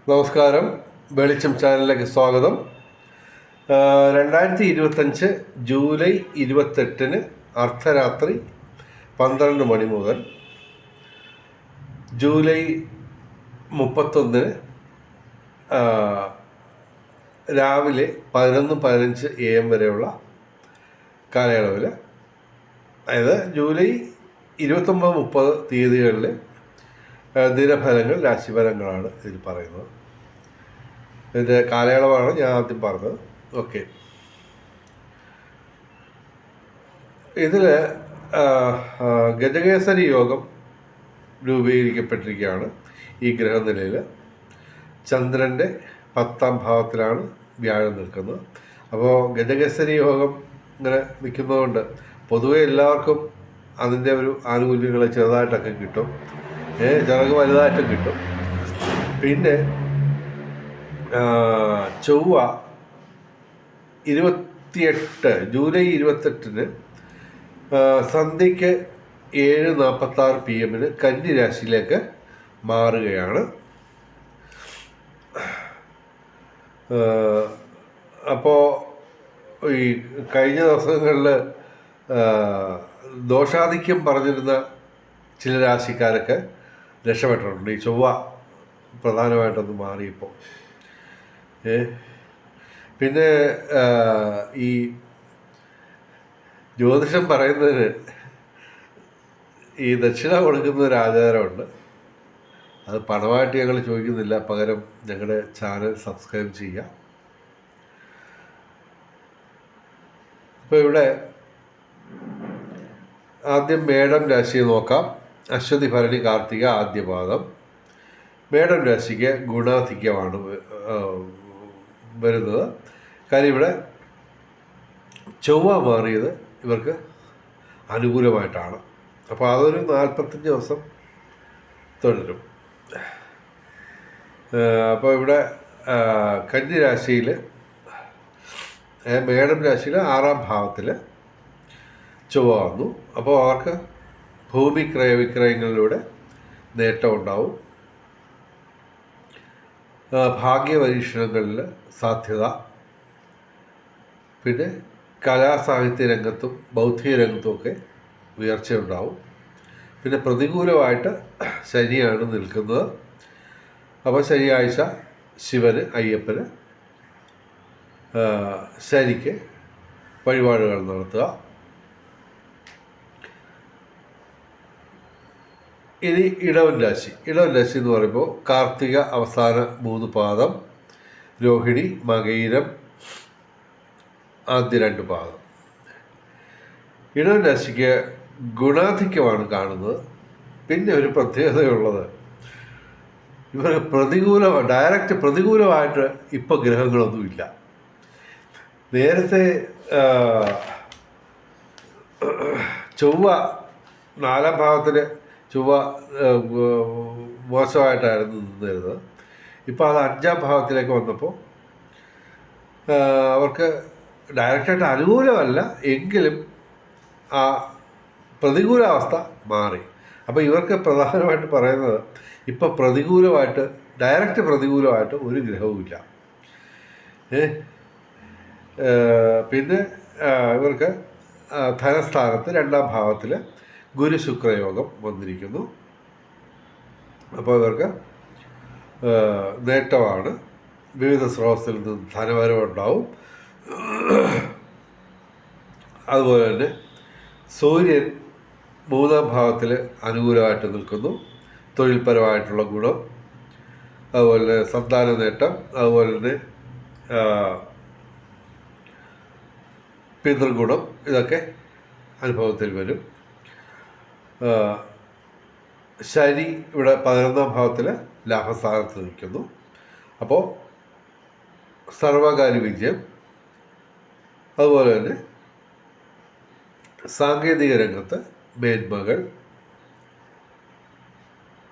നമസ്കാരം. വെളിച്ചം ചാനലിലേക്ക് സ്വാഗതം. 2025 ജൂലൈ 28 അർദ്ധരാത്രി 12 മണി മുതൽ ജൂലൈ 31 രാവിലെ 11:15 AM വരെയുള്ള കാലയളവിൽ, അതായത് ജൂലൈ 29-30 തീയതികളിൽ ദിനഫലങ്ങൾ, രാശിഫലങ്ങളാണ് ഇതിൽ പറയുന്നത്. ഇതിൻ്റെ കാലയളവാണ് ഞാൻ ആദ്യം പറഞ്ഞത്. ഓക്കെ, ഇതിൽ ഗജകേസരി യോഗം രൂപീകരിക്കപ്പെട്ടിരിക്കുകയാണ് ഈ ഗ്രഹനിലയിൽ. ചന്ദ്രൻ്റെ 10ാം ഭാവത്തിലാണ് വ്യാഴം നിൽക്കുന്നത്. അപ്പോൾ ഗജകേസരി യോഗം ഇങ്ങനെ നിൽക്കുന്നതുകൊണ്ട് പൊതുവെ എല്ലാവർക്കും അതിൻ്റെ ഒരു ആനുകൂല്യങ്ങൾ ചെറുതായിട്ടൊക്കെ കിട്ടും, ചിലർക്ക് വലുതായിട്ടും കിട്ടും. പിന്നെ ചൊവ്വ 28 ജൂലൈ 28 സന്ധ്യയ്ക്ക് 7:46 PM കന്നി രാശിയിലേക്ക് മാറുകയാണ്. അപ്പോൾ ഈ കഴിഞ്ഞ ദിവസങ്ങളിൽ ദോഷാധിക്യം പറഞ്ഞിരുന്ന ചില രാശിക്കാരൊക്കെ രക്ഷപ്പെട്ടിട്ടുണ്ട്. ഈ ചൊവ്വ പ്രധാനമായിട്ടൊന്ന് മാറിയപ്പോൾ. പിന്നെ ഈ ജ്യോതിഷം പറയുന്നതിന് ഈ ദക്ഷിണ കൊടുക്കുന്ന ഒരു ആചാരമുണ്ട്. അത് പണമായിട്ട് ഞങ്ങൾ ചോദിക്കുന്നില്ല, പകരം ഞങ്ങളുടെ ചാനൽ സബ്സ്ക്രൈബ് ചെയ്യുക. ഇപ്പോൾ ഇവിടെ ആദ്യം മേടം രാശിയെ നോക്കാം. അശ്വതി, ഭരണി, കാർത്തിക ആദ്യപാദം. മേടം രാശിക്ക് ഗുണാധിക്യമാണ് വരുന്നത്. കാര്യം ഇവിടെ ചൊവ്വ മാറിയത് ഇവർക്ക് അനുകൂലമായിട്ടാണ്. അപ്പോൾ അതൊരു 45 ദിവസം തുടരും. അപ്പോൾ ഇവിടെ കന്നി രാശിയിൽ, മേടം രാശിയിൽ 6ാം ഭാവത്തിൽ ചൊവ്വ വന്നു. അപ്പോൾ അവർക്ക് ഭൂമി ക്രയവിക്രയങ്ങളിലൂടെ നേട്ടം ഉണ്ടാവും. ഭാഗ്യപരീക്ഷണങ്ങളിൽ സാധ്യത. പിന്നെ കലാസാഹിത്യ രംഗത്തും ബൗദ്ധിക രംഗത്തുമൊക്കെ ഉയർച്ചയുണ്ടാവും. പിന്നെ പ്രതികൂലമായിട്ട് ശനിയാണ് നിൽക്കുന്നത്. അപ്പോൾ ശനിയാഴ്ച ശിവന്, അയ്യപ്പന്, ശനിക്ക് വഴിപാടുകൾ നടത്തുക. ഇനി ഇടവൻ രാശി. ഇടവൻ രാശി എന്ന് പറയുമ്പോൾ കാർത്തിക അവസാന 3 പാദം, രോഹിണി, മകയിരം ആദ്യ 2 പാദം. ഇടവൻ രാശിക്ക് ഗുണാധിക്യമാണ് കാണുന്നത്. പിന്നെ ഒരു പ്രത്യേകതയുള്ളത്, ഇവർ ഡയറക്റ്റ് പ്രതികൂലമായിട്ട് ഇപ്പോൾ ഗ്രഹങ്ങളൊന്നുമില്ല. നേരത്തെ ചൊവ്വ 4ാം ഭാവത്തിൽ ചൊവ്വ മോശമായിട്ടായിരുന്നു നിന്നിരുന്നത്. ഇപ്പോൾ അത് 5ാം ഭാവത്തിലേക്ക് വന്നപ്പോൾ അവർക്ക് ഡയറക്റ്റായിട്ട് അനുകൂലമല്ല, എങ്കിലും ആ പ്രതികൂലാവസ്ഥ മാറി. അപ്പോൾ ഇവർക്ക് പ്രധാനമായിട്ട് പറയുന്നത്, ഇപ്പോൾ ഡയറക്റ്റ് പ്രതികൂലമായിട്ട് ഒരു ഗ്രഹവുമില്ല. പിന്നെ ഇവർക്ക് ധനസ്ഥാനത്ത് 2ാം ഭാവത്തിൽ ഗുരു ശുക്രയോഗം വന്നിരിക്കുന്നു. അപ്പോൾ ഇവർക്ക് നേട്ടമാണ്. വിവിധ സ്രോതസ്സിൽ നിന്ന് ധനവരവുണ്ടാവും. അതുപോലെ തന്നെ സൂര്യൻ 3ാം ഭാവത്തിൽ അനുകൂലമായിട്ട് നിൽക്കുന്നു. തൊഴിൽപരമായിട്ടുള്ള ഗുണം, അതുപോലെ തന്നെ സന്താന നേട്ടം, അതുപോലെ തന്നെ പിതൃഗുണം, ഇതൊക്കെ അനുഭവത്തിൽ വരും. ശനി ഇവിടെ 11ാം ഭാവത്തിൽ ലാഭസ്ഥാനത്ത് നിൽക്കുന്നു. അപ്പോൾ സർവകാര്യ വിജയം, അതുപോലെ തന്നെ സാങ്കേതിക രംഗത്ത് മേന്മകൾ.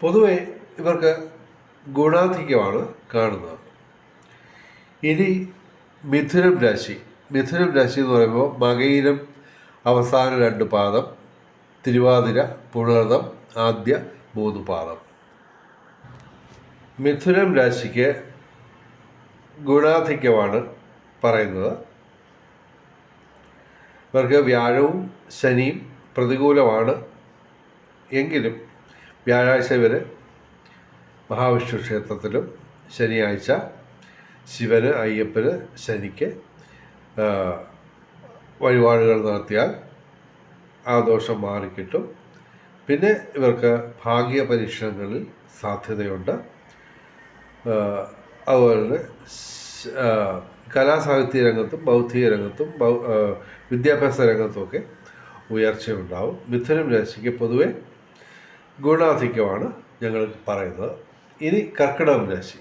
പൊതുവെ ഇവർക്ക് ഗുണാധിക്യമാണ് കാണുന്നത്. ഇനി മിഥുനം രാശി. മിഥുനം രാശി എന്ന് പറയുമ്പോൾ മകയിരം അവസാന 2 പാദം, തിരുവാതിര, പുണർദം ആദ്യ 3 പാദം. മിഥുനം രാശിക്ക് ഗുണാധിക്യമാണ് പറയുന്നത്. ഇവർക്ക് വ്യാഴവും ശനിയും പ്രതികൂലമാണ് എങ്കിലും വ്യാഴാഴ്ച ഇവർ മഹാവിഷ്ണു ക്ഷേത്രത്തിലും ശനിയാഴ്ച ശിവന്, അയ്യപ്പന്, ശനിക്ക് വഴിപാടുകൾ നടത്തിയാൽ ആ ദോഷം മാറിക്കിട്ടും. പിന്നെ ഇവർക്ക് ഭാഗ്യ പരീക്ഷണങ്ങളിൽ സാധ്യതയുണ്ട്. അതുപോലെ തന്നെ കലാസാഹിത്യ രംഗത്തും ബൗദ്ധിക രംഗത്തും വിദ്യാഭ്യാസ രംഗത്തുമൊക്കെ ഉയർച്ചയുണ്ടാവും. മിഥുനം രാശിക്ക് പൊതുവെ ഗുണാധിക്യമാണ് ഞങ്ങൾ പറയുന്നത്. ഇനി കർക്കിടകം രാശി.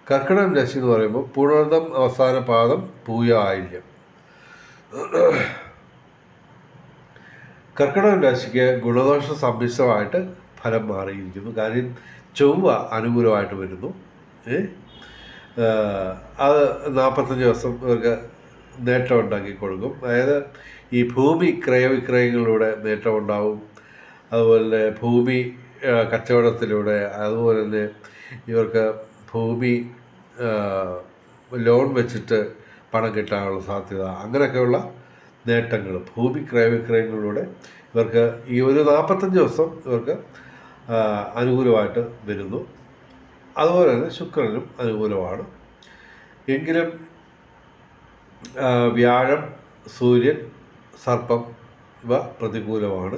കർക്കിടകം രാശി എന്ന് പറയുമ്പോൾ പുണർദം അവസാന പാദം പൂയ ആയില്യം. കർക്കിടകം രാശിക്ക് ഗുണദോഷ സമ്മിശ്രമായിട്ട് ഫലം മാറിയിരിക്കുന്നു. കാര്യം ചൊവ്വ അനുകൂലമായിട്ട് വരുന്നു. അത് 45 ദിവസം ഇവർക്ക് നേട്ടം ഉണ്ടാക്കി കൊടുക്കും. അതായത് ഈ ഭൂമി ക്രയവിക്രയങ്ങളിലൂടെ നേട്ടമുണ്ടാവും. അതുപോലെ ഭൂമി കച്ചവടത്തിലൂടെ, അതുപോലെ തന്നെ ഇവർക്ക് ഭൂമി ലോൺ വെച്ചിട്ട് പണം കിട്ടാനുള്ള സാധ്യത, അങ്ങനെയൊക്കെയുള്ള നേട്ടങ്ങൾ ഭൂമി ക്രയവിക്രയങ്ങളിലൂടെ ഇവർക്ക് ഈ ഒരു 45 ദിവസം ഇവർക്ക് അനുകൂലമായിട്ട് വരുന്നു. അതുപോലെ തന്നെ ശുക്രനും അനുകൂലമാണ്. എങ്കിലും വ്യാഴം, സൂര്യൻ, സർപ്പം ഇവ പ്രതികൂലമാണ്.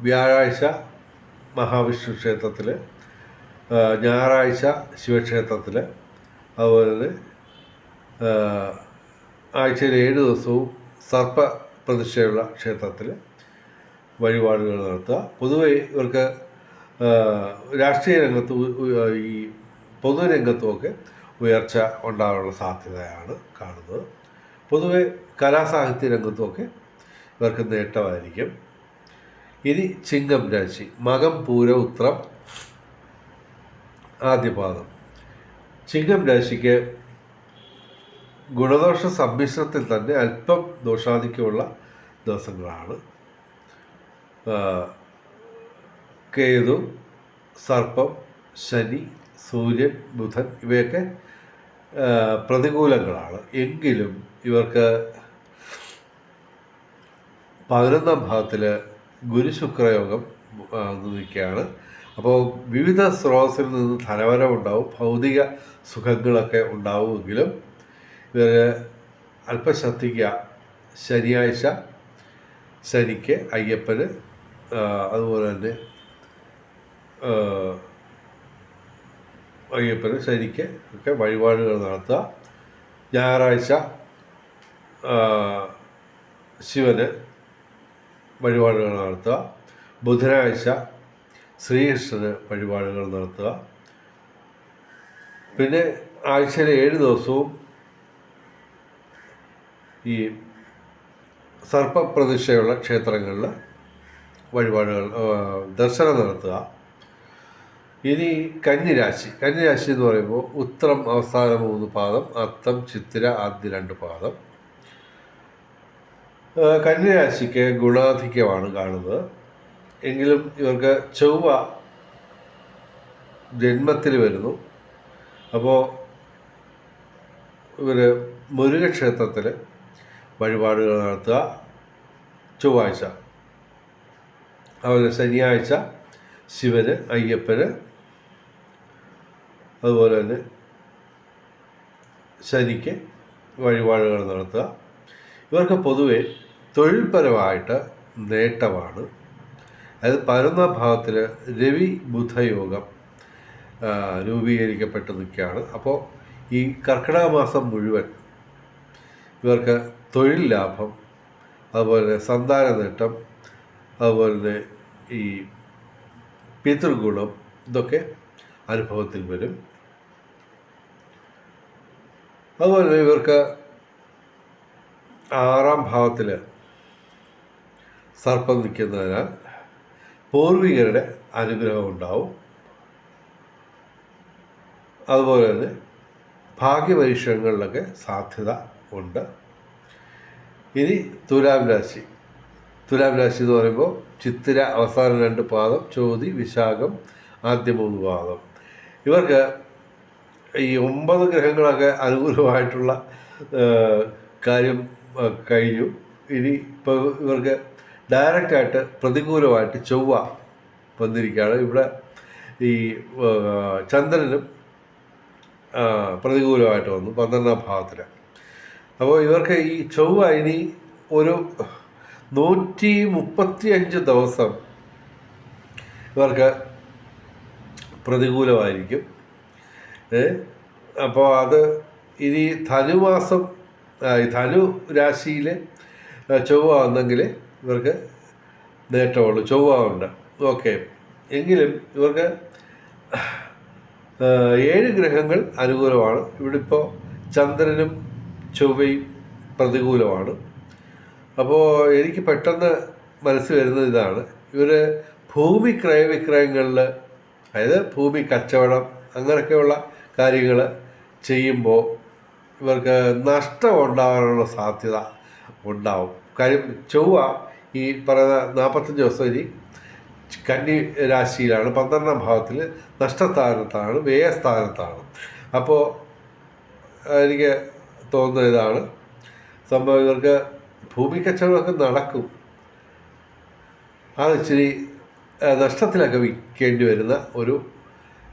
വ്യാഴാഴ്ച മഹാവിഷ്ണു ക്ഷേത്രത്തിൽ, ഞായറാഴ്ച ശിവക്ഷേത്രത്തിൽ, അതുപോലെ തന്നെ ആഴ്ചയിൽ 7 ദിവസവും സർപ്പ പ്രതിഷ്ഠയുള്ള ക്ഷേത്രത്തിൽ വഴിപാടുകൾ നടത്തുക. പൊതുവെ ഇവർക്ക് രാഷ്ട്രീയ രംഗത്തും ഈ പൊതുരംഗത്തുമൊക്കെ ഉയർച്ച ഉണ്ടാകാനുള്ള സാധ്യതയാണ് കാണുന്നത്. പൊതുവെ കലാസാഹിത്യ രംഗത്തുമൊക്കെ ഇവർക്ക് നേട്ടമായിരിക്കും. ഇനി ചിങ്ങം രാശി. മകം, പൂര, ഉത്രം, ആദ്യപാദം. ചിങ്ങം രാശിക്ക് ഗുണദോഷ സമ്മിശ്രത്തിൽ തന്നെ അല്പം ദോഷാധിക്യമുള്ള ദിവസങ്ങളാണ്. കേതു, സർപ്പം, ശനി, സൂര്യൻ, ബുധൻ ഇവയൊക്കെ പ്രതികൂലങ്ങളാണ്. എങ്കിലും ഇവർക്ക് 11ാം ഭാവത്തിൽ ഗുരുശുക്രയോഗം നിൽക്കുകയാണ്. അപ്പോൾ വിവിധ സ്രോതസ്സിൽ നിന്ന് ധനവരവുണ്ടാവും, ഭൗതിക സുഖങ്ങളൊക്കെ ഉണ്ടാവുമെങ്കിലും ഇവർ അല്പം ശ്രദ്ധിക്കുക. ശനിയാഴ്ച ശനിക്ക്, അയ്യപ്പന്, അതുപോലെ തന്നെ അയ്യപ്പന്, ശനിക്ക് ഒക്കെ വഴിപാടുകൾ നടത്തുക. ഞായറാഴ്ച ശിവന് വഴിപാടുകൾ നടത്തുക. ബുധനാഴ്ച ശ്രീകൃഷ്ണന് വഴിപാടുകൾ നടത്തുക. പിന്നെ ആഴ്ചയിലെ 7 ദിവസവും ഈ സർപ്പപ്രതിഷ്ഠയുള്ള ക്ഷേത്രങ്ങളിൽ വഴിപാടുകൾ ദർശനം നടത്തുക. ഇനി കന്നിരാശി. കന്നിരാശി എന്ന് പറയുമ്പോൾ ഉത്രം അവസാന 3 പാദം, അത്തം, ചിത്തിര ആദ്യ 2 പാദം. കന്നിരാശിക്ക് ഗുണാധിക്യമാണ് കാണുന്നത്. എങ്കിലും ഇവർക്ക് ചൊവ്വ ജന്മത്തിൽ വരുന്നു. അപ്പോൾ ഇവർ മുരുകക്ഷേത്രത്തിൽ വഴിപാടുകൾ നടത്തുക ചൊവ്വാഴ്ച. അതുപോലെ ശനിയാഴ്ച ശിവന്, അയ്യപ്പന്, അതുപോലെ തന്നെ ശനിക്ക് വഴിപാടുകൾ നടത്തുക. ഇവർക്ക് പൊതുവെ തൊഴിൽപരമായിട്ട് നേട്ടമാണ്. അതായത് 11ാം ഭാവത്തിൽ രവി ബുധയോഗം രൂപീകരിക്കപ്പെട്ട് നിൽക്കുകയാണ്. അപ്പോൾ ഈ കർക്കിടക മാസം മുഴുവൻ ഇവർക്ക് തൊഴിൽ ലാഭം, അതുപോലെ സന്താന നേട്ടം, അതുപോലെ തന്നെ ഈ പിതൃഗുണം ഇതൊക്കെ അനുഭവത്തിൽ വരും. അതുപോലെ ഇവർക്ക് 6ാം ഭാവത്തിൽ സർപ്പം നിൽക്കുന്നതിനാൽ പൂർവികരുടെ അനുഗ്രഹം ഉണ്ടാവും. അതുപോലെ തന്നെ ഭാഗ്യപരീക്ഷണങ്ങളിലൊക്കെ സാധ്യത ഉണ്ട്. ഇനി തുലാം രാശി. തുലാം രാശി എന്ന് പറയുമ്പോൾ ചിത്തിര അവസാന 2 പാദം, ചോതി, വിശാഖം ആദ്യ 3 പാദം. ഇവർക്ക് ഈ 9 ഗ്രഹങ്ങളൊക്കെ അനുകൂലമായിട്ടുള്ള കാര്യം കഴിഞ്ഞു. ഇനി ഇപ്പോൾ ഇവർക്ക് ഡയറക്റ്റായിട്ട് പ്രതികൂലമായിട്ട് ചൊവ്വ വന്നിരിക്കുകയാണ്. ഇവിടെ ഈ ചന്ദ്രനും പ്രതികൂലമായിട്ട് വന്നു 12ാം ഭാവത്തിൽ. അപ്പോൾ ഇവർക്ക് ഈ ചൊവ്വ ഇനി ഒരു 135 ദിവസം ഇവർക്ക് പ്രതികൂലമായിരിക്കും. അപ്പോൾ അത് ഇനി ധനുമാസം ധനു രാശിയിൽ ചൊവ്വ വന്നെങ്കിൽ ഇവർക്ക് നേട്ടമുള്ളൂ. ചൊവ്വ ഉണ്ട്, ഓക്കെ. എങ്കിലും ഇവർക്ക് 7 ഗ്രഹങ്ങൾ അനുകൂലമാണ്. ഇവിടെ ഇപ്പോൾ ചന്ദ്രനും ചൊവ്വയും പ്രതികൂലമാണ്. അപ്പോൾ എനിക്ക് പെട്ടെന്ന് മനസ്സിൽ വരുന്നത് ഇതാണ്, ഇവർ ഭൂമി ക്രയവിക്രയങ്ങളിൽ, അതായത് ഭൂമി കച്ചവടം അങ്ങനെയൊക്കെയുള്ള കാര്യങ്ങൾ ചെയ്യുമ്പോൾ ഇവർക്ക് നഷ്ടം ഉണ്ടാകാനുള്ള സാധ്യത ഉണ്ടാവും. കാര്യം ചൊവ്വ ഈ പറയുന്ന 45 ദിവസം ഇനി കന്നി രാശിയിലാണ്, 12ാം ഭാവത്തിൽ നഷ്ടസ്ഥാനത്താണ്, വ്യയസ്ഥാനത്താണ്. അപ്പോൾ എനിക്ക് തോന്നുന്ന ഇതാണ് സംഭവം, ഇവർക്ക് ഭൂമി കച്ചവടമൊക്കെ നടക്കും, അത് ഇച്ചിരി നഷ്ടത്തിലൊക്കെ വിൽക്കേണ്ടി വരുന്ന ഒരു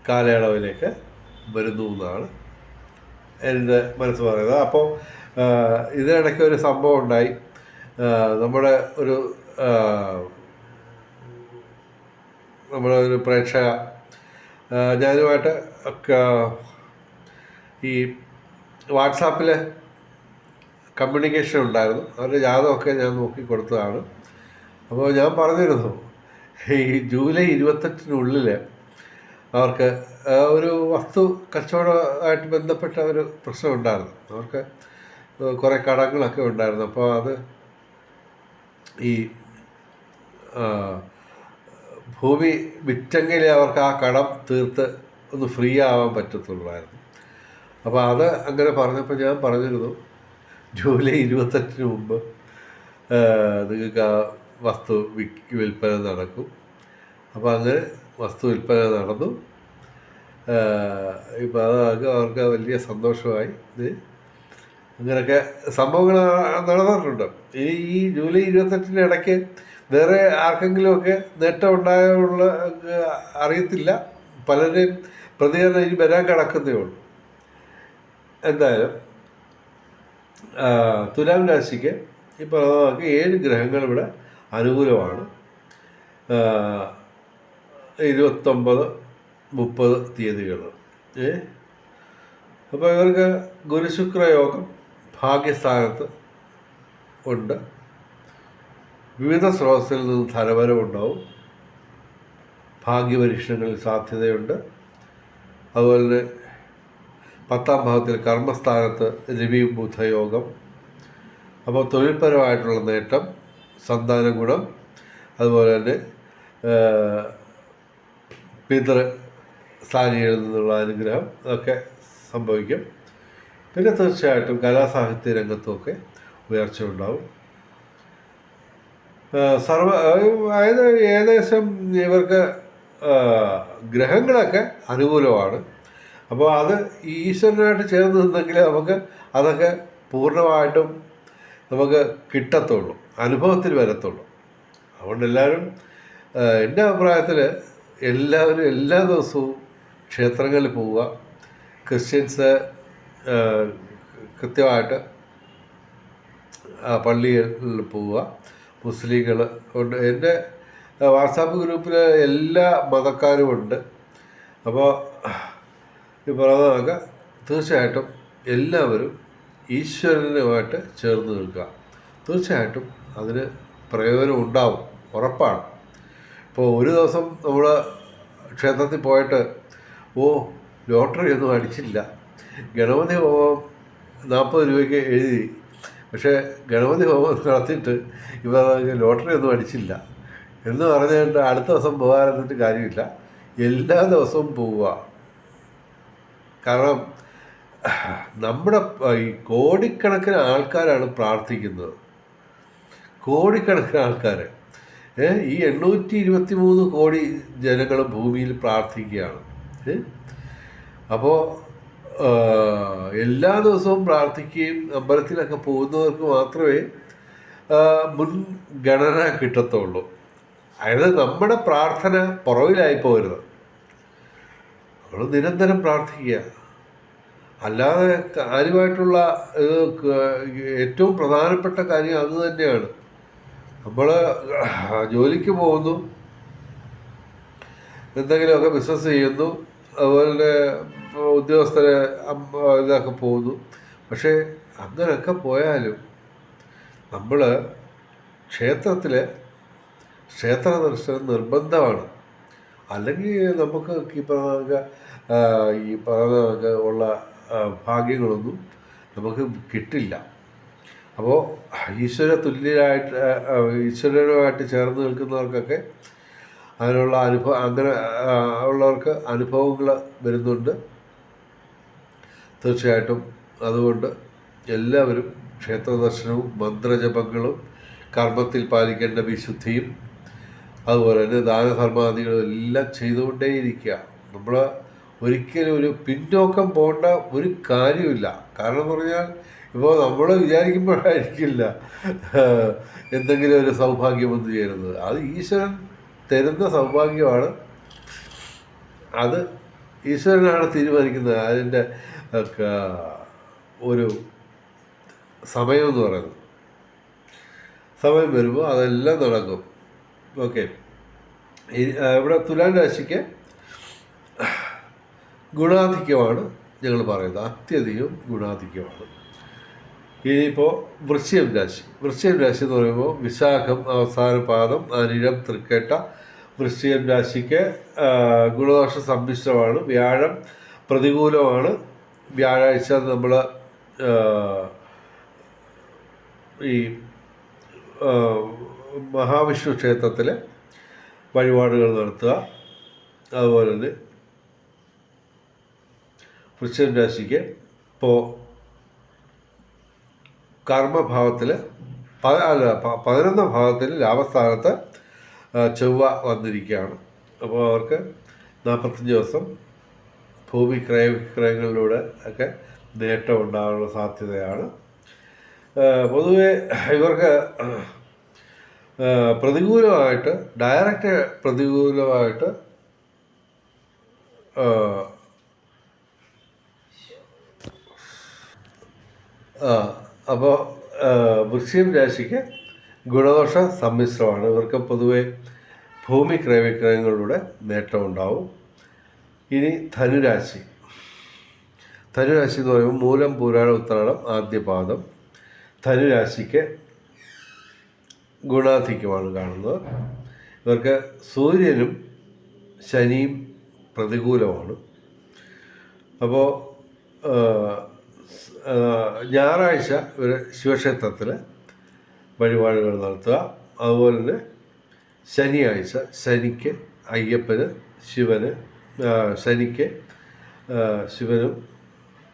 കാലയളവിലേക്ക് വരുന്നു എന്നാണ് എൻ്റെ മനസ്സ് പറയുന്നത്. അപ്പോൾ ഇതിനിടയ്ക്ക് ഒരു സംഭവം ഉണ്ടായി. നമ്മുടെ ഒരു പ്രേക്ഷക ഞാനുമായിട്ട് ഈ വാട്സാപ്പിൽ കമ്മ്യൂണിക്കേഷൻ ഉണ്ടായിരുന്നു. അവരുടെ ജാതകമൊക്കെ ഞാൻ നോക്കി കൊടുത്തതാണ്. അപ്പോൾ ഞാൻ പറഞ്ഞിരുന്നു, ഈ ജൂലൈ 28-നുള്ളിൽ അവർക്ക് ഒരു വസ്തു കച്ചവടമായിട്ട് ബന്ധപ്പെട്ട ഒരു പ്രശ്നം ഉണ്ടായിരുന്നു. അവർക്ക് കുറേ കടങ്ങളൊക്കെ ഉണ്ടായിരുന്നു. അപ്പോൾ അത് ഈ ഭൂമി വിറ്റെങ്കിലേ അവർക്ക് ആ കടം തീർത്ത് ഒന്ന് ഫ്രീ ആവാൻ പറ്റത്തുള്ളായിരുന്നു. അപ്പോൾ അത് അങ്ങനെ പറഞ്ഞപ്പോൾ ഞാൻ പറഞ്ഞിരുന്നു, ജൂലൈ 28-ന് മുമ്പ് നിങ്ങൾക്ക് ആ വസ്തു വിൽപ്പന നടക്കും. അപ്പോൾ അങ്ങനെ വസ്തു വിൽപ്പന നടന്നു. ഇപ്പോൾ അതൊക്കെ അവർക്ക് വലിയ സന്തോഷമായി. അങ്ങനെയൊക്കെ സംഭവങ്ങൾ നടന്നിട്ടുണ്ട്. ഈ ജൂലൈ 28-ന് ഇടയ്ക്ക് വേറെ ആർക്കെങ്കിലുമൊക്കെ നേട്ടം ഉണ്ടായുള്ള അറിയത്തില്ല. പലരെയും പ്രതികരണം ഇനി വരാൻ കിടക്കുന്നേ ഉള്ളൂ. എന്തായാലും തുലാം രാശിക്ക് ഇപ്പോൾ 7 ഗ്രഹങ്ങൾ ഇവിടെ അനുകൂലമാണ്. 29-30 തീയതികൾ. അപ്പോൾ ഇവർക്ക് ഗുരുശുക്രയോഗം ഭാഗ്യസ്ഥാനത്ത് ഉണ്ട്. വിവിധ സ്രോതസ്സിൽ നിന്ന് ധനവരവുണ്ടാവും. ഭാഗ്യപരീക്ഷണങ്ങളിൽ സാധ്യതയുണ്ട്. അതുപോലെ തന്നെ 10ാം ഭാവത്തിൽ കർമ്മസ്ഥാനത്ത് രവി ബുധയോഗം. അപ്പോൾ തൊഴിൽപരമായിട്ടുള്ള നേട്ടം, സന്താന ഗുണം, അതുപോലെ തന്നെ പിതൃ സ്ഥാനീയങ്ങളിൽ നിന്നുള്ള അനുഗ്രഹം അതൊക്കെ സംഭവിക്കും. പിന്നെ തീർച്ചയായിട്ടും കലാസാഹിത്യ രംഗത്തുമൊക്കെ ഉയർച്ച ഉണ്ടാവും. അതായത് ഏകദേശം ഇവർക്ക് ഗ്രഹങ്ങളൊക്കെ അനുകൂലമാണ്. അപ്പോൾ അത് ഈശ്വരനായിട്ട് ചേർന്ന് നിന്നെങ്കിൽ നമുക്ക് അതൊക്കെ പൂർണ്ണമായിട്ടും നമുക്ക് കിട്ടത്തുള്ളൂ, അനുഭവത്തിൽ വരത്തുള്ളൂ. അതുകൊണ്ട് എല്ലാവരും, എൻ്റെ അഭിപ്രായത്തിൽ എല്ലാവരും എല്ലാ ദിവസവും ക്ഷേത്രങ്ങളിൽ പോവുക. ക്രിസ്ത്യൻസ് കൃത്യമായിട്ട് പള്ളികളിൽ പോവുക. മുസ്ലിങ്ങൾ ഉണ്ട്. എൻ്റെ വാട്സാപ്പ് ഗ്രൂപ്പിൽ എല്ലാ മതക്കാരും ഉണ്ട്. അപ്പോൾ ഈ പറയുന്നതൊക്കെ തീർച്ചയായിട്ടും എല്ലാവരും ഈശ്വരനുമായിട്ട് ചേർന്ന് നിൽക്കുക. തീർച്ചയായിട്ടും അതിന് പ്രയോജനം ഉണ്ടാവും, ഉറപ്പാണ്. ഇപ്പോൾ ഒരു ദിവസം നമ്മൾ ക്ഷേത്രത്തിൽ പോയിട്ട് ലോട്ടറി ഒന്നും അടിച്ചില്ല, ഗണപതി ഹോമം 40 രൂപയ്ക്ക് എഴുതി, പക്ഷേ ഗണപതി ഹോമം നടത്തിയിട്ട് ഇപ്പോൾ ലോട്ടറി ഒന്നും അടിച്ചില്ല എന്ന് പറഞ്ഞുകൊണ്ട് അടുത്ത ദിവസം പോകാനെന്നിട്ട് കാര്യമില്ല. എല്ലാ ദിവസവും പോവുക. കാരണം നമ്മുടെ ഈ കോടിക്കണക്കിന് ആൾക്കാരാണ് പ്രാർത്ഥിക്കുന്നത്, കോടിക്കണക്കിന് ആൾക്കാർ. ഈ 823 കോടി ജനങ്ങൾ ഭൂമിയിൽ പ്രാർത്ഥിക്കുകയാണ്. അപ്പോൾ എല്ലാ ദിവസവും പ്രാർത്ഥിക്കുകയും അമ്പലത്തിലൊക്കെ പോകുന്നവർക്ക് മാത്രമേ മുൻഗണന കിട്ടത്തുള്ളൂ. അതായത് നമ്മുടെ പ്രാർത്ഥന പുറകിലായി പോകരുത്. നമ്മൾ നിരന്തരം പ്രാർത്ഥിക്കുക. അല്ലാതെ കാര്യമായിട്ടുള്ള ഏറ്റവും പ്രധാനപ്പെട്ട കാര്യം അത് തന്നെയാണ്. നമ്മൾ ജോലിക്ക് പോകുന്നു, എന്തെങ്കിലുമൊക്കെ ബിസിനസ് ചെയ്യുന്നു, അതുപോലെ ഉദ്യോഗസ്ഥരെ ഇതൊക്കെ പോകുന്നു. പക്ഷേ അങ്ങനെയൊക്കെ പോയാലും നമ്മൾ ക്ഷേത്ര ദർശനം നിർബന്ധമാണ്. അല്ലെങ്കിൽ നമുക്ക് ഈ പറഞ്ഞ ഉള്ള ഭാഗ്യങ്ങളൊന്നും നമുക്ക് കിട്ടില്ല. അപ്പോൾ ഈശ്വരനുമായിട്ട് ചേർന്ന് നിൽക്കുന്നവർക്കൊക്കെ അതിനുള്ള അങ്ങനെ ഉള്ളവർക്ക് അനുഭവങ്ങൾ വരുന്നുണ്ട് തീർച്ചയായിട്ടും. അതുകൊണ്ട് എല്ലാവരും ക്ഷേത്ര ദർശനവും മന്ത്രജപങ്ങളും കർമ്മത്തിൽ പാലിക്കേണ്ട വിശുദ്ധിയും അതുപോലെ തന്നെ ദാനധർമാദികളും എല്ലാം ചെയ്തുകൊണ്ടേയിരിക്കുക. നമ്മൾ ഒരിക്കലും ഒരു പിന്നോക്കം പോകേണ്ട ഒരു കാര്യമില്ല. കാരണം എന്ന് പറഞ്ഞാൽ ഇപ്പോൾ നമ്മൾ വിചാരിക്കുമ്പോഴായിരിക്കില്ല എന്തെങ്കിലും ഒരു സൗഭാഗ്യം വന്നു ചേരുന്നത്. അത് ഈശ്വരൻ തരുന്ന സൗഭാഗ്യമാണ്. അത് ഈശ്വരനാണ് തീരുമാനിക്കുന്നത്. അതിൻ്റെ ഒരു സമയമെന്ന് പറയുന്നത്. സമയം വരുമ്പോൾ അതെല്ലാം നടക്കും. ഓക്കെ. ഇവിടെ തുലാം രാശിക്ക് ഗുണാധിക്യമാണ് ഞങ്ങൾ പറയുന്നത്, അത്യധികം ഗുണാധിക്യമാണ്. ഇനിയിപ്പോൾ വൃശ്ചികം രാശി എന്ന് പറയുമ്പോൾ വിശാഖം അവസാന പാദം അനിഴം തൃക്കേട്ട. വൃശ്ചികം രാശിക്ക് ഗുണദോഷ സമ്മിശ്രമാണ്. വ്യാഴം പ്രതികൂലമാണ്. വ്യാഴാഴ്ച നമ്മൾ ഈ മഹാവിഷ്ണു ക്ഷേത്രത്തിൽ വഴിപാടുകൾ നടത്തുക. അതുപോലെ തന്നെ വൃശ്ചികം രാശിക്ക് ഇപ്പോൾ കർമ്മഭാവത്തിൽ 11ാം ഭാവത്തിൽ ലാഭസ്ഥാനത്ത് ചൊവ്വ വന്നിരിക്കുകയാണ്. അപ്പോൾ അവർക്ക് 45 ദിവസം ഭൂമി ക്രയവിക്രയങ്ങളിലൂടെ ഒക്കെ നേട്ടം ഉണ്ടാകാനുള്ള സാധ്യതയാണ്. പൊതുവെ ഇവർക്ക് പ്രതികൂലമായിട്ട് ഡയറക്റ്റ് പ്രതികൂലമായിട്ട് അപ്പോൾ വൃശ്ചികം രാശിക്ക് ഗുണദോഷ സമ്മിശ്രമാണ്. ഇവർക്ക് പൊതുവെ ഭൂമി ക്രയവിക്രയങ്ങളിലൂടെ നേട്ടമുണ്ടാവും. ഇനി ധനുരാശി എന്ന് പറയുമ്പോൾ മൂലം പൂരാട ഉത്രാടം ആദ്യപാദം. ധനുരാശിക്ക് ഗുണാധിക്യമാണ് കാണുന്നത്. ഇവർക്ക് സൂര്യനും ശനിയും പ്രതികൂലമാണ്. അപ്പോൾ ഞായറാഴ്ച ഒരു ശിവക്ഷേത്രത്തിൽ വഴിപാടുകൾ നടത്തുക. അതുപോലെ തന്നെ ശനിയാഴ്ച ശനിക്ക് അയ്യപ്പന് ശിവനും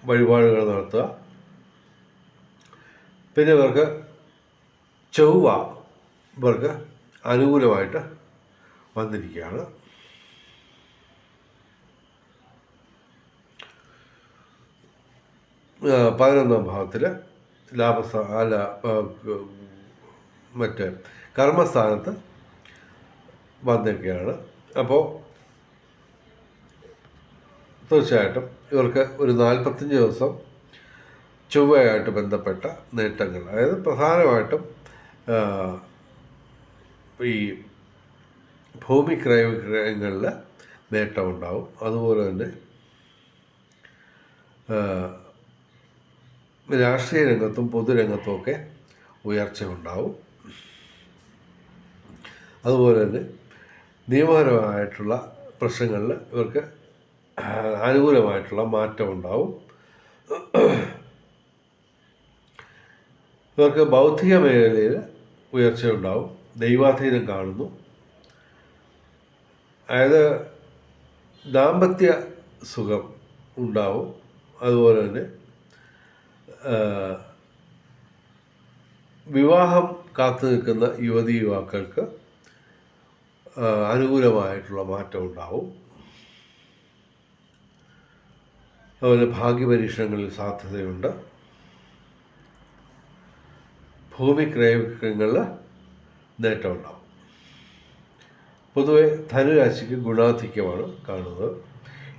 വഴിപാടുകൾ നടത്തുക. പിന്നെ ഇവർക്ക് ചൊവ്വ ഇവർക്ക് അനുകൂലമായിട്ട് വന്നിരിക്കുകയാണ്. പതിനൊന്നാം ഭാവത്തിൽ മറ്റേ കർമ്മസ്ഥാനത്ത് വന്നിരിക്കുകയാണ്. അപ്പോൾ തീർച്ചയായിട്ടും ഇവർക്ക് ഒരു 45 ദിവസം ചൊവ്വയായിട്ട് ബന്ധപ്പെട്ട നേട്ടങ്ങൾ, അതായത് പ്രധാനമായിട്ടും ഈ ഭൂമി ക്രയവിക്രയങ്ങളിൽ നേട്ടമുണ്ടാവും. അതുപോലെ തന്നെ രാഷ്ട്രീയ രംഗത്തും പൊതുരംഗത്തുമൊക്കെ ഉയർച്ച ഉണ്ടാവും. അതുപോലെ തന്നെ നിയമപരമായിട്ടുള്ള പ്രശ്നങ്ങളിൽ ഇവർക്ക് അനുകൂലമായിട്ടുള്ള മാറ്റമുണ്ടാവും. ഇവർക്ക് ബൗദ്ധിക മേഖലയിൽ ഉയർച്ചയുണ്ടാവും. ദൈവാധീനം കാണുന്നു. അതായത് ദാമ്പത്യ സുഖം ഉണ്ടാവും. അതുപോലെ തന്നെ വിവാഹം കാത്തു നിൽക്കുന്ന യുവാക്കൾക്ക് അനുകൂലമായിട്ടുള്ള മാറ്റം ഉണ്ടാവും. അതുപോലെ ഭാഗ്യപരീക്ഷണങ്ങളിൽ സാധ്യതയുണ്ട്. ഭൂമി ക്രയവിക്രയങ്ങളിൽ നേട്ടമുണ്ടാകും. പൊതുവെ ധനുരാശിക്ക് ഗുണാധിക്യമാണ് കാണുന്നത്.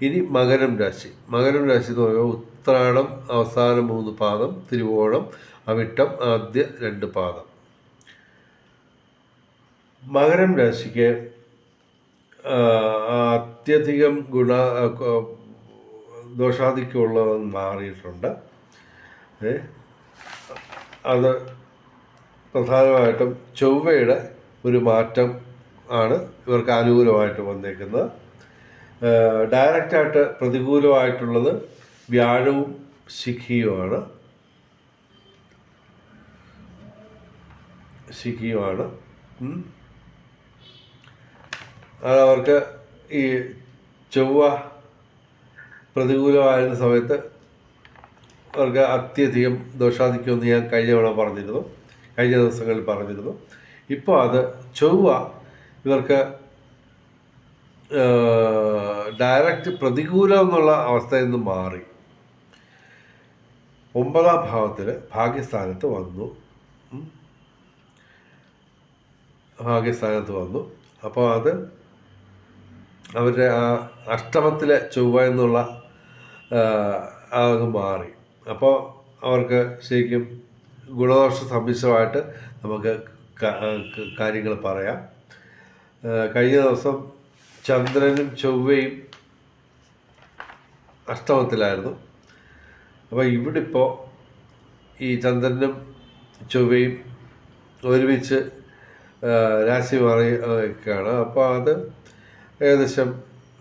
ഇനി മകരം രാശി. മകരം രാശി എന്ന് പറയുമ്പോൾ ഉത്രാടം അവസാന 3 പാദം, തിരുവോണം, അവിട്ടം ആദ്യ 2 പാദം. മകരം രാശിക്ക് അത്യധികം ദോഷാധിക്യമുള്ളതെന്ന് മാറിയിട്ടുണ്ട്. അത് പ്രധാനമായിട്ടും ചൊവ്വയുടെ ഒരു മാറ്റം ആണ് ഇവർക്ക് അനുകൂലമായിട്ട് വന്നേക്കുന്നത്. ഡയറക്റ്റായിട്ട് പ്രതികൂലമായിട്ടുള്ളത് വ്യാഴവും ശിഖിയുമാണ്. അതവർക്ക് ഈ ചൊവ്വ പ്രതികൂലമായിരുന്ന സമയത്ത് അവർക്ക് അത്യധികം ദോഷാധിക്യമെന്ന് ഞാൻ കഴിഞ്ഞ ദിവസങ്ങളിൽ പറഞ്ഞിരുന്നു. ഇപ്പോൾ അത് ചൊവ്വ ഇവർക്ക് ഡയറക്റ്റ് പ്രതികൂലം എന്നുള്ള അവസ്ഥയിൽ നിന്ന് മാറി 9ാം ഭാവത്തിൽ ഭാഗ്യസ്ഥാനത്ത് വന്നു. അപ്പോൾ അത് അവരുടെ ആ അഷ്ടമത്തിലെ ചൊവ്വ എന്നുള്ള അത് മാറി. അപ്പോൾ അവർക്ക് ശരിക്കും ഗുണദോഷ സമ്മിശ്രമായിട്ട് നമുക്ക് കാര്യങ്ങൾ പറയാം. കഴിഞ്ഞ ദിവസം ചന്ദ്രനും ചൊവ്വയും അഷ്ടമത്തിലായിരുന്നു. അപ്പോൾ ഇവിടെ ഇപ്പോൾ ഈ ചന്ദ്രനും ചൊവ്വയും ഒരുമിച്ച് രാശി മാറിയൊക്കെയാണ്. അപ്പോൾ അത് ഏകദേശം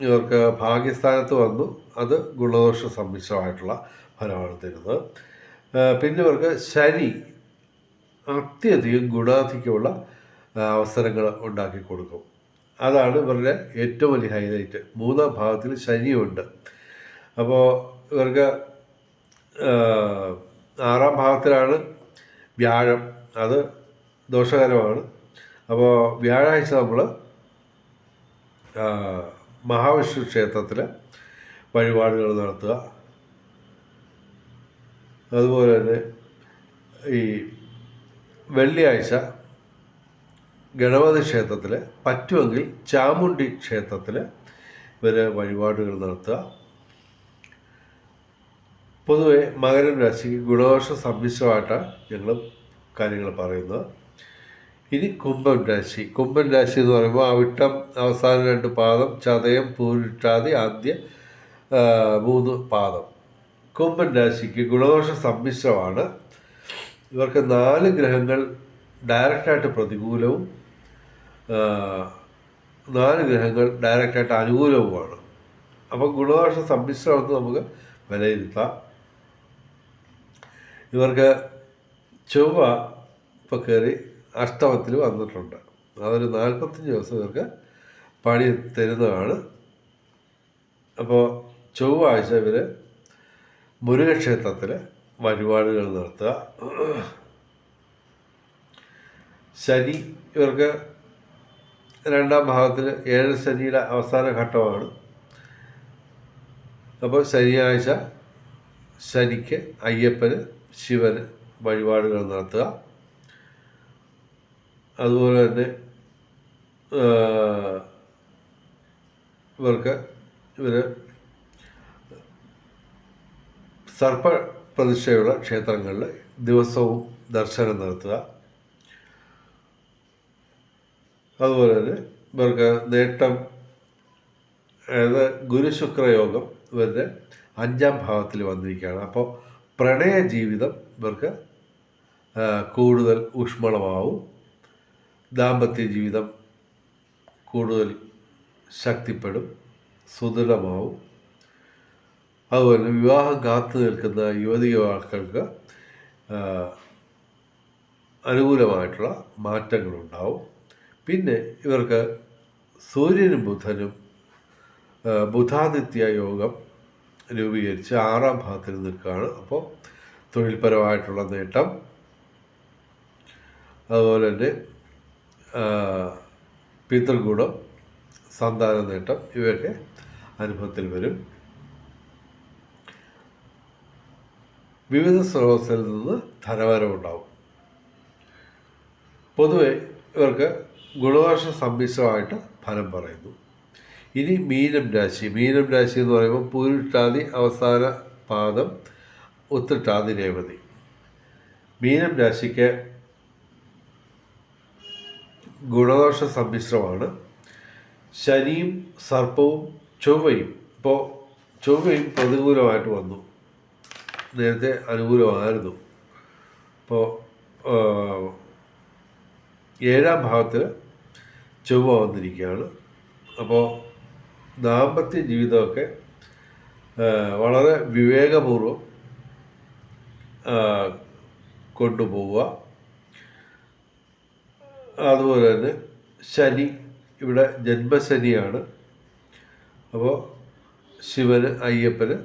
ഇവർക്ക് ഭാഗ്യസ്ഥാനത്ത് വന്നു. അത് ഗുണദോഷ സമ്മിശ്രമായിട്ടുള്ള ഫലമാണ് തരുന്നത്. പിന്നെ ഇവർക്ക് ശനി അത്യധികം ഗുണാധിക്യമുള്ള അവസരങ്ങൾ ഉണ്ടാക്കി കൊടുക്കും. അതാണ് ഇവരുടെ ഏറ്റവും വലിയ ഹൈലൈറ്റ്. 3ാം ഭാവത്തിൽ ശനിയുണ്ട്. അപ്പോൾ ഇവർക്ക് 6ാം ഭാവത്തിലാണ് വ്യാഴം. അത് ദോഷകരമാണ്. അപ്പോൾ വ്യാഴാഴ്ച നമ്മൾ മഹാവിഷ്ണു ക്ഷേത്രത്തിൽ വഴിപാടുകൾ നടത്തുക. അതുപോലെ തന്നെ ഈ വെള്ളിയാഴ്ച ഗണപതി ക്ഷേത്രത്തിൽ, പറ്റുമെങ്കിൽ ചാമുണ്ഡി ക്ഷേത്രത്തിൽ ഇവർ വഴിപാടുകൾ നടത്തുക. പൊതുവെ മകരം രാശിക്ക് ഗുണദോഷ സമ്മിശ്രമായിട്ടാണ് ഞങ്ങൾ കാര്യങ്ങൾ പറയുന്നത്. ഇനി കുംഭൻ രാശി എന്ന് പറയുമ്പോൾ അവിട്ടം അവസാന 2 പാദം, ചതയം പൂരിട്ടാതി ആദ്യ 3 പാദം. കുംഭൻ രാശിക്ക് ഗുണദോഷ സമ്മിശ്രമാണ്. ഇവർക്ക് 4 ഗ്രഹങ്ങൾ ഡയറക്റ്റായിട്ട് പ്രതികൂലവും 4 ഗ്രഹങ്ങൾ ഡയറക്റ്റായിട്ട് അനുകൂലവുമാണ്. അപ്പോൾ ഗുണദോഷ സമ്മിശ്രമെന്ന് നമുക്ക് വിലയിരുത്താം. ഇവർക്ക് ചൊവ്വ ഇപ്പോൾ കയറി അഷ്ടമത്തിൽ വന്നിട്ടുണ്ട്. അതൊരു 45 ദിവസം ഇവർക്ക് പണി തരുന്നതാണ്. അപ്പോൾ ചൊവ്വാഴ്ച ഇവർ മുരുകക്ഷേത്രത്തിൽ വഴിപാടുകൾ നടത്തുക. ശനി ഇവർക്ക് 2ാം ഭാവത്തിൽ 7 ശനിയുടെ അവസാന ഘട്ടമാണ്. അപ്പോൾ ശനിയാഴ്ച ശനിക്ക് അയ്യപ്പന് ശിവന് വഴിപാടുകൾ നടത്തുക. അതുപോലെ തന്നെ ഇവർ സർപ്പ പ്രതിഷ്ഠയുള്ള ക്ഷേത്രങ്ങളിൽ ദിവസവും ദർശനം നടത്തുക. അതുപോലെ തന്നെ ഇവർക്ക് നേട്ടം, അതായത് ഗുരുശുക്രയോഗം ഇവരുടെ 5ാം ഭാവത്തിൽ വന്നിരിക്കുകയാണ്. അപ്പോൾ പ്രണയ ജീവിതം ഇവർക്ക് കൂടുതൽ ഊഷ്മളമാവും. ദാമ്പത്യ ജീവിതം കൂടുതൽ ശക്തിപ്പെടും, സുദൃഢമാവും. അതുപോലെ വിവാഹം കാത്തു നിൽക്കുന്ന യുവതികൾക്ക് അനുകൂലമായിട്ടുള്ള മാറ്റങ്ങളുണ്ടാവും. പിന്നെ ഇവർക്ക് സൂര്യനും ബുധനും ബുധാദിത്യ യോഗം രൂപീകരിച്ച് 6ാം ഭാവത്തിൽ നിൽക്കുകയാണ്. അപ്പോൾ തൊഴിൽപരമായിട്ടുള്ള നേട്ടം, അതുപോലെ തന്നെ പിതൃഗുണം, സന്താന നേട്ടം ഇവയൊക്കെ അനുഭവത്തിൽ വരും. വിവിധ സ്രോതസ്സിൽ നിന്ന് ധനവരവുണ്ടാവും. പൊതുവെ ഇവർക്ക് ഗുണദോഷ സമ്മിശ്രമായിട്ട് ഫലം പറയുന്നു. ഇനി മീനം രാശി എന്ന് പറയുമ്പോൾ പൂരിട്ടാതി അവസാന പാദം ഉത്രട്ടാതി രേവതി. മീനം രാശിക്ക് ഗുണദോഷ സമ്മിശ്രമാണ്. ശനിയും സർപ്പവും ചൊവ്വയും. ഇപ്പോൾ ചൊവ്വയും പ്രതികൂലമായിട്ട് വന്നു, നേരത്തെ അനുകൂലമായിരുന്നു. ഇപ്പോൾ 7ാം ഭാവത്തിൽ ചൊവ്വ വന്നിരിക്കുകയാണ്. അപ്പോൾ ദാമ്പത്യ ജീവിതമൊക്കെ വളരെ വിവേകപൂർവം കൊണ്ടുപോവുക. അതുപോലെ തന്നെ ശനി ഇവിടെ ജന്മശനിയാണ്. അപ്പോൾ ശിവന്, അയ്യപ്പന്,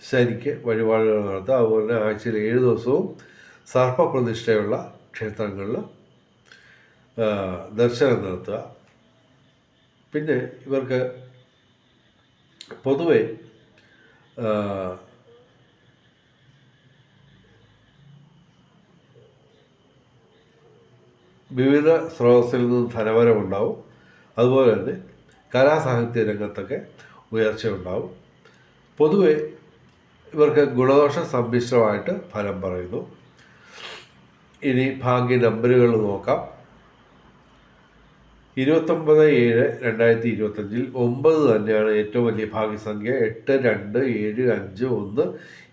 ശനിക്ക് വഴിപാടുകൾ നടത്തുക. അതുപോലെ തന്നെ ആഴ്ചയിൽ 7 ദിവസവും സർപ്പപ്രതിഷ്ഠയുള്ള ക്ഷേത്രങ്ങളിൽ ദർശനം നടത്തുക. പിന്നെ ഇവർക്ക് പൊതുവെ വിവിധ സ്രോതസ്സിൽ നിന്ന് ധനവരവുണ്ടാവും. അതുപോലെ തന്നെ കലാസാഹിത്യ രംഗത്തൊക്കെ ഉയർച്ചയുണ്ടാവും. പൊതുവെ ഇവർക്ക് ഗുണദോഷ സമ്മിശ്രമായിട്ട് ഫലം പറയുന്നു. ഇനി ഭാഗ്യ നമ്പറുകൾ നോക്കാം. 29/7/2025 9 തന്നെയാണ് ഏറ്റവും വലിയ ഭാഗ്യസംഖ്യ. 8, 2, 7, 5, 1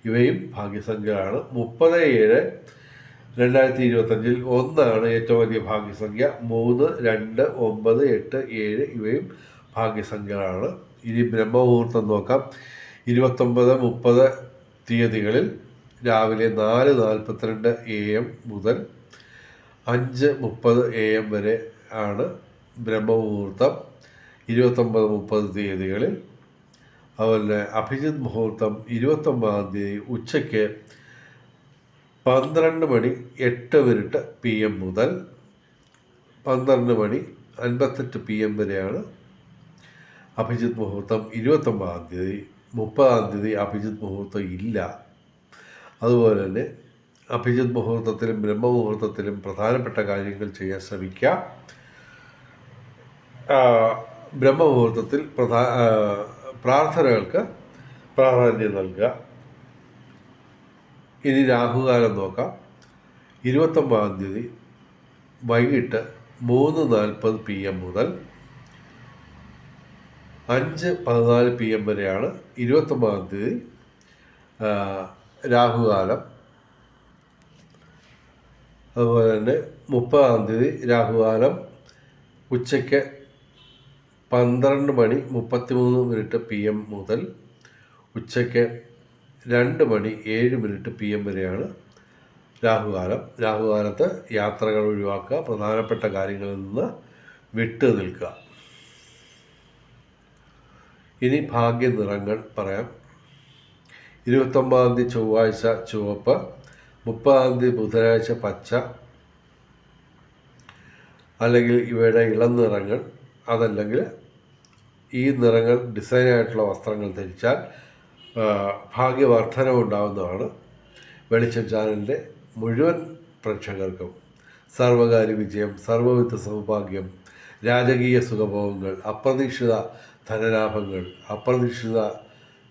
ഇവയും ഭാഗ്യസംഖ്യകളാണ്. 30/7/2025 1 ഏറ്റവും വലിയ ഭാഗ്യസംഖ്യ. 3, 2, 9, 8, 7 ഇവയും ഭാഗ്യസംഖ്യകളാണ്. ഇനി ബ്രഹ്മമുഹൂർത്തം നോക്കാം. 29, 30 തീയതികളിൽ രാവിലെ 4:42 AM മുതൽ 5:30 AM വരെ ആണ് ബ്രഹ്മമുഹൂർത്തം. 29, 30 തീയതികളിൽ. അതുപോലെ അഭിജിത് മുഹൂർത്തം 29-ാം തീയതി ഉച്ചയ്ക്ക് 12:08 PM മുതൽ 12:58 PM വരെയാണ് അഭിജിത് മുഹൂർത്തം. 29-ാം തീയതി. 30-ാം തീയതി അഭിജിത് മുഹൂർത്തം ഇല്ല. അതുപോലെ തന്നെ അഭിജിത് മുഹൂർത്തത്തിലും ബ്രഹ്മമുഹൂർത്തത്തിലും പ്രധാനപ്പെട്ട കാര്യങ്ങൾ ചെയ്യാൻ ശ്രമിക്കുക. ബ്രഹ്മമുഹൂർത്തത്തിൽ പ്രാർത്ഥനകൾക്ക് പ്രാധാന്യം നൽകുക. ഇനി രാഹുകാലം നോക്കാം. 29-ാം തീയതി വൈകിട്ട് 3:40 PM മുതൽ 5:14 PM വരെയാണ് 29-ാം തീയതി രാഹുകാലം. അതുപോലെ തന്നെ 30-ാം തീയതി രാഹുകാലം ഉച്ചയ്ക്ക് 12:33 PM മുതൽ ഉച്ചയ്ക്ക് 2:07 PM വരെയാണ് രാഹുകാലം. രാഹുകാലത്ത് യാത്രകൾ ഒഴിവാക്കുക, പ്രധാനപ്പെട്ട കാര്യങ്ങളിൽ നിന്ന് വിട്ടു നിൽക്കുക. ഇനി ഭാഗ്യ നിറങ്ങൾ പറയാം. 29-ാം തീയതി ചൊവ്വാഴ്ച ചുവപ്പ്, 30-ാം തീയതി ബുധനാഴ്ച പച്ച, അല്ലെങ്കിൽ ഇവയുടെ ഇളം നിറങ്ങൾ, അതല്ലെങ്കിൽ ഈ നിറങ്ങൾ ഡിസൈനായിട്ടുള്ള വസ്ത്രങ്ങൾ ധരിച്ചാൽ ഭാഗ്യവർദ്ധന ഉണ്ടാകുന്നതാണ്. വെളിച്ചം ചാനലിൻ്റെ മുഴുവൻ പ്രേക്ഷകർക്കും സർവകാര്യ വിജയം, സർവവിധ സൗഭാഗ്യം, രാജകീയ സുഖഭോഗങ്ങൾ, അപ്രതീക്ഷിത ധനലാഭങ്ങൾ, അപ്രതീക്ഷിത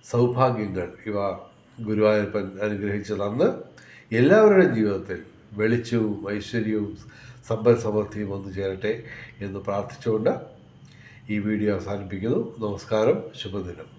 സൗഭാഗ്യങ്ങൾ ഇവ ഗുരുവായൂരപ്പൻ അനുഗ്രഹിച്ചു തന്ന് എല്ലാവരുടെയും ജീവിതത്തിൽ വെളിച്ചവും ഐശ്വര്യവും സമ്പൽ സമൃദ്ധിയും വന്നു ചേരട്ടെ എന്ന് പ്രാർത്ഥിച്ചുകൊണ്ട് ഈ വീഡിയോ അവസാനിപ്പിക്കുന്നു. നമസ്കാരം, ശുഭദിനം.